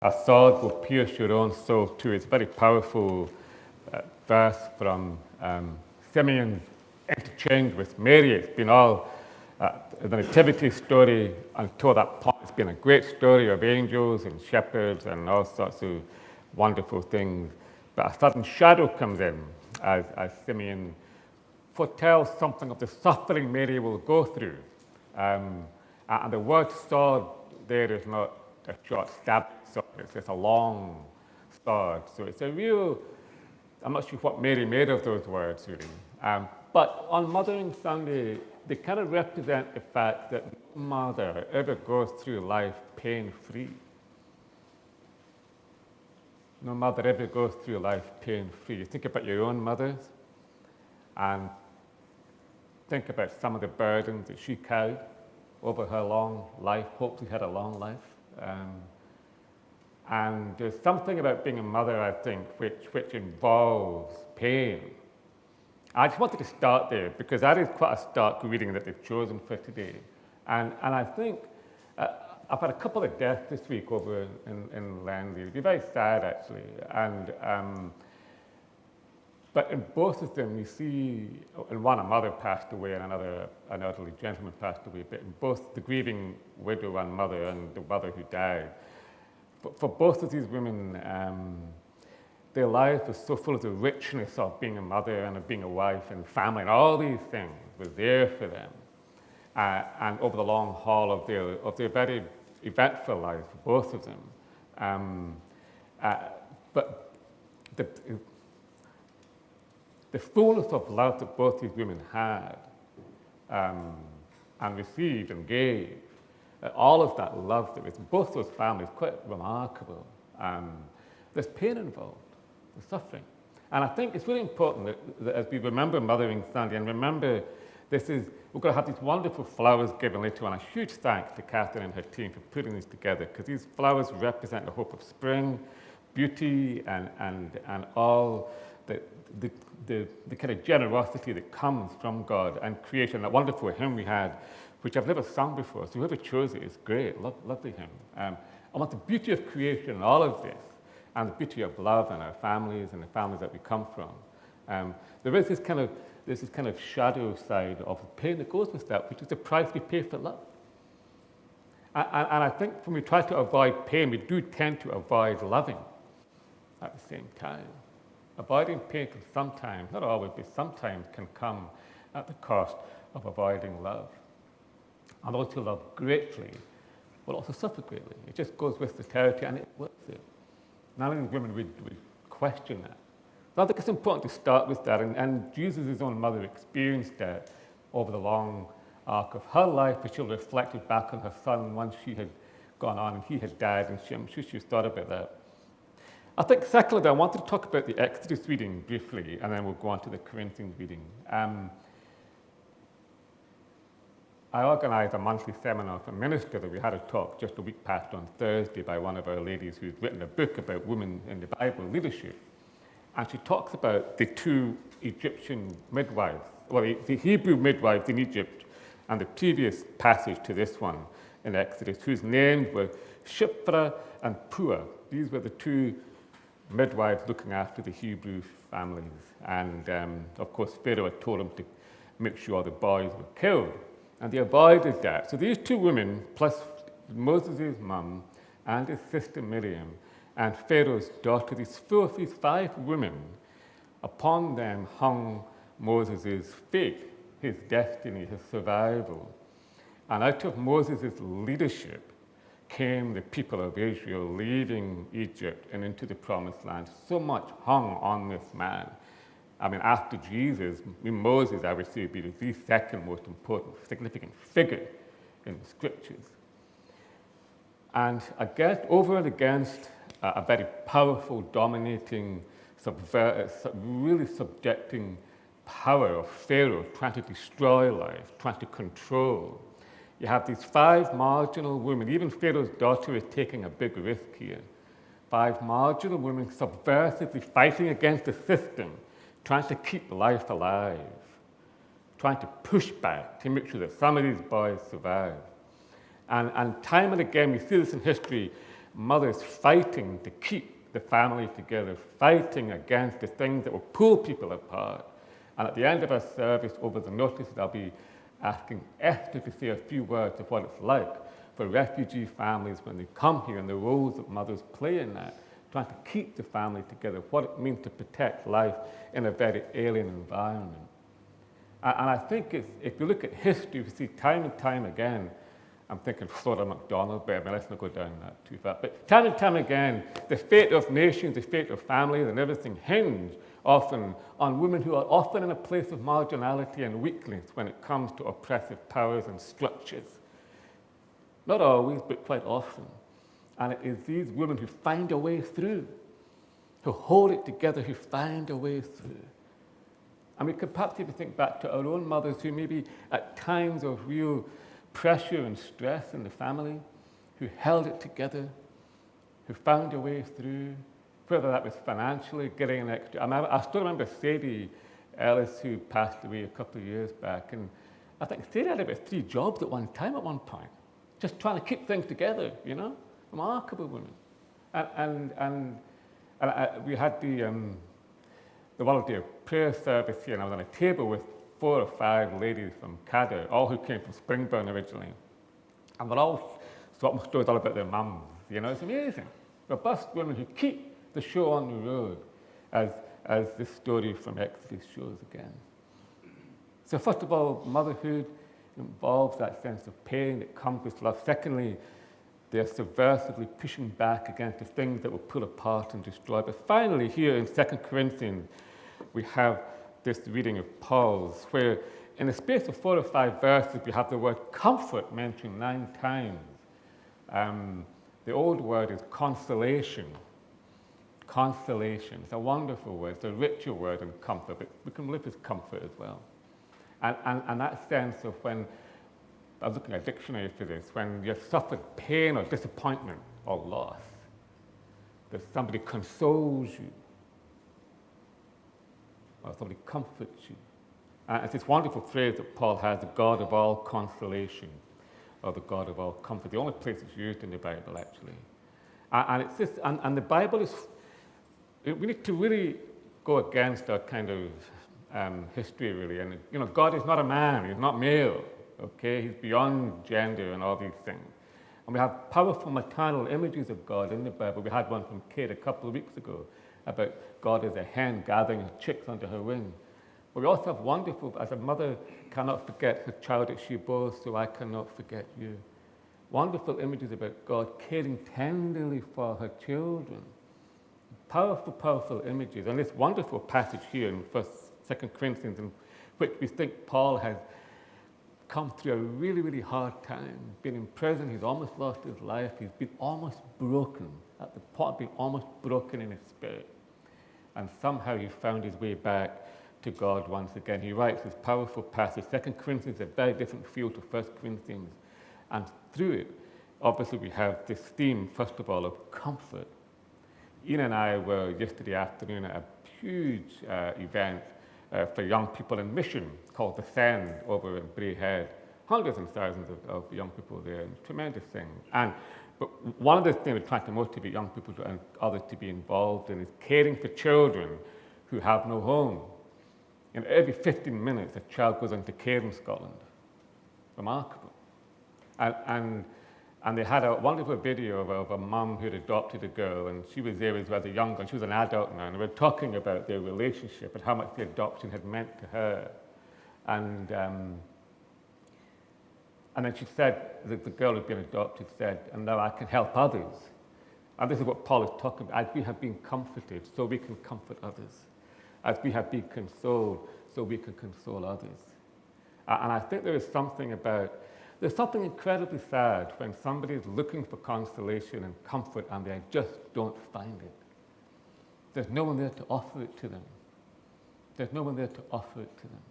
A sword will pierce your own soul too. It's a very powerful verse from Simeon's interchange with Mary. It's been all the nativity story until that point. It's been a great story of angels and shepherds and all sorts of wonderful things. But a sudden shadow comes in as Simeon foretells something of the suffering Mary will go through. And the word sword there is not a short stab sword, it's just a long sword. So it's a real, I'm not sure what Mary made of those words really. But on Mothering Sunday, they kind of represent the fact that no mother ever goes through life pain-free. No mother ever goes through life pain-free. You think about your own mothers and think about some of the burdens that she carried over her long life, hopefully had a long life. And there's something about being a mother, I think, which involves pain. I just wanted to start there because that is quite a stark reading that they've chosen for today. And I think I've had a couple of deaths this week over in Langley. It'd be very sad, actually. But in both of them, you see, in one, a mother passed away, and another, an elderly gentleman passed away. But in both, the grieving widow and the mother who died, for both of these women, their life was so full of the richness of being a mother and of being a wife and family, and all these things were there for them. And over the long haul of their very eventful life, both of them. But the fullness of love that both these women had and received and gave, all of that love that was in both those families, quite remarkable. There's pain involved, there's suffering. And I think it's really important that as we remember Mothering Sunday, and remember we're going to have these wonderful flowers given later on. A huge thanks to Catherine and her team for putting these together, because these flowers represent the hope of spring, beauty, and all the kind of generosity that comes from God and creation. That wonderful hymn we had, which I've never sung before, so whoever chose it is great, lovely hymn. I want the beauty of creation and all of this, and the beauty of love and our families and the families that we come from. There is this kind of shadow side of the pain that goes with that, which is the price we pay for love. And I think when we try to avoid pain, we do tend to avoid loving at the same time. Avoiding pain can sometimes, not always, but sometimes can come at the cost of avoiding love. And those who love greatly will also suffer greatly. It just goes with the territory, and it works it. None of these women would question that. So I think it's important to start with that, and Jesus' own mother experienced that over the long arc of her life, as she reflected back on her son once she had gone on and he had died, and I'm sure she thought about that. I think secondly, I wanted to talk about the Exodus reading briefly, and then we'll go on to the Corinthians reading. I organised a monthly seminar for ministers, that we had a talk just a week past on Thursday by one of our ladies who's written a book about women in the Bible leadership. And she talks about the two Egyptian midwives, well, the Hebrew midwives in Egypt, and the previous passage to this one in Exodus, whose names were Shiphrah and Puah. These were the two midwives looking after the Hebrew families. And of course, Pharaoh had told them to make sure the boys were killed. And they avoided that. So these two women, plus Moses' mum and his sister Miriam, and Pharaoh's daughter, these 5 women, upon them hung Moses' fate, his destiny, his survival. And out of Moses' leadership came the people of Israel leaving Egypt and into the promised land. So much hung on this man. I mean, after Jesus, Moses, I would say, would be the second most important, significant figure in the scriptures. And over and against a very powerful, dominating, really subjecting power of Pharaoh, trying to destroy life, trying to control. You have these 5 marginal women. Even Pharaoh's daughter is taking a big risk here. 5 marginal women subversively fighting against the system, trying to keep life alive, trying to push back to make sure that some of these boys survive. And time and again, we see this in history, mothers fighting to keep the family together, fighting against the things that will pull people apart. And at the end of our service, over the notices, I'll be asking Esther to say a few words of what it's like for refugee families when they come here and the roles that mothers play in that, trying to keep the family together, what it means to protect life in a very alien environment. And I think if you look at history, we see time and time again, I'm thinking Flora MacDonald, but let's not go down that too far. But time and time again, the fate of nations, the fate of families and everything hinge often on women who are often in a place of marginality and weakness when it comes to oppressive powers and structures. Not always, but quite often. And it is these women who find a way through, who hold it together, who find a way through. And we could perhaps even think back to our own mothers who maybe at times of real pressure and stress in the family, who held it together, who found a way through, whether that was financially, getting an extra. I still remember Sadie Ellis, who passed away a couple of years back, and I think Sadie had about 3 jobs at one time at one point, just trying to keep things together, you know? Remarkable woman. And we had the one-day prayer service here, and I was on a table with 4 or 5 ladies from Cadder, all who came from Springburn originally. And they're all swapping stories all about their mums. You know, it's amazing. Robust women who keep the show on the road, as this story from Exodus shows again. So first of all, motherhood involves that sense of pain that comes with love. Secondly, they're subversively pushing back against the things that will pull apart and destroy. But finally, here in 2 Corinthians, we have this reading of Paul's, where in the space of 4 or 5 verses, we have the word comfort mentioned 9 times. The old word is consolation. Consolation. It's a wonderful word. It's a richer word than comfort, but we can live with comfort as well. And that sense of when, I was looking at a dictionary for this, when you've suffered pain or disappointment or loss, that somebody consoles you, or somebody comforts you. It's this wonderful phrase that Paul has, the God of all consolation, or the God of all comfort. The only place it's used in the Bible, actually. And it's this, and the Bible is, we need to really go against our kind of history, really. And, you know, God is not a man, he's not male, okay? He's beyond gender and all these things. And we have powerful maternal images of God in the Bible. We had one from Kate a couple of weeks ago about God as a hen gathering her chicks under her wing. But we also have wonderful, as a mother cannot forget her child that she bore, so I cannot forget you. Wonderful images about God caring tenderly for her children. Powerful, powerful images. And this wonderful passage here in 2 Corinthians, in which we think Paul has come through a really, really hard time. Been in prison, he's almost lost his life, he's been almost broken, at the point of being almost broken in his spirit. And somehow he found his way back to God once again. He writes this powerful passage. 2 Corinthians is a very different feel to 1 Corinthians. And through it, obviously we have this theme, first of all, of comfort. Ian and I were yesterday afternoon at a huge event for young people in mission called The Send over in Bray Head. Hundreds and thousands of young people there, tremendous thing. But one of the things we're trying to motivate young people and others to be involved in is caring for children who have no home. And every 15 minutes, a child goes into care in Scotland. Remarkable. And they had a wonderful video of a mum who had adopted a girl, and she was there as rather young, and she was an adult now, and they were talking about their relationship and how much the adoption had meant to her. And then she said, the girl who had been adopted said, and now I can help others. And this is what Paul is talking about. As we have been comforted, so we can comfort others. As we have been consoled, so we can console others. And I think there's something incredibly sad when somebody is looking for consolation and comfort and they just don't find it. There's no one there to offer it to them. There's no one there to offer it to them.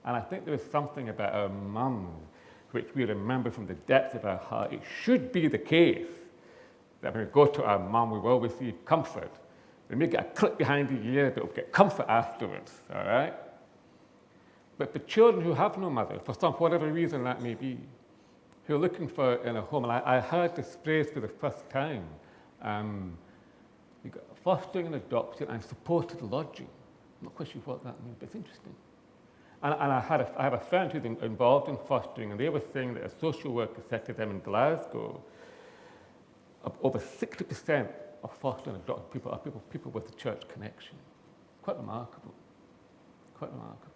And I think there is something about our mums which we remember from the depths of our heart. It should be the case that when we go to our mum, we will receive comfort. We may get a clip behind the ear, but we'll get comfort afterwards, all right? But for children who have no mother, for whatever reason that may be, who are looking for in a home, and I heard this phrase for the first time You've got fostering and adoption and supported lodging. I'm not quite sure what that means, but it's interesting. And I have a friend who's involved in fostering, and they were saying that a social worker said to them in Glasgow, over 60% of foster and adopted people are people with a church connection. Quite remarkable. Quite remarkable.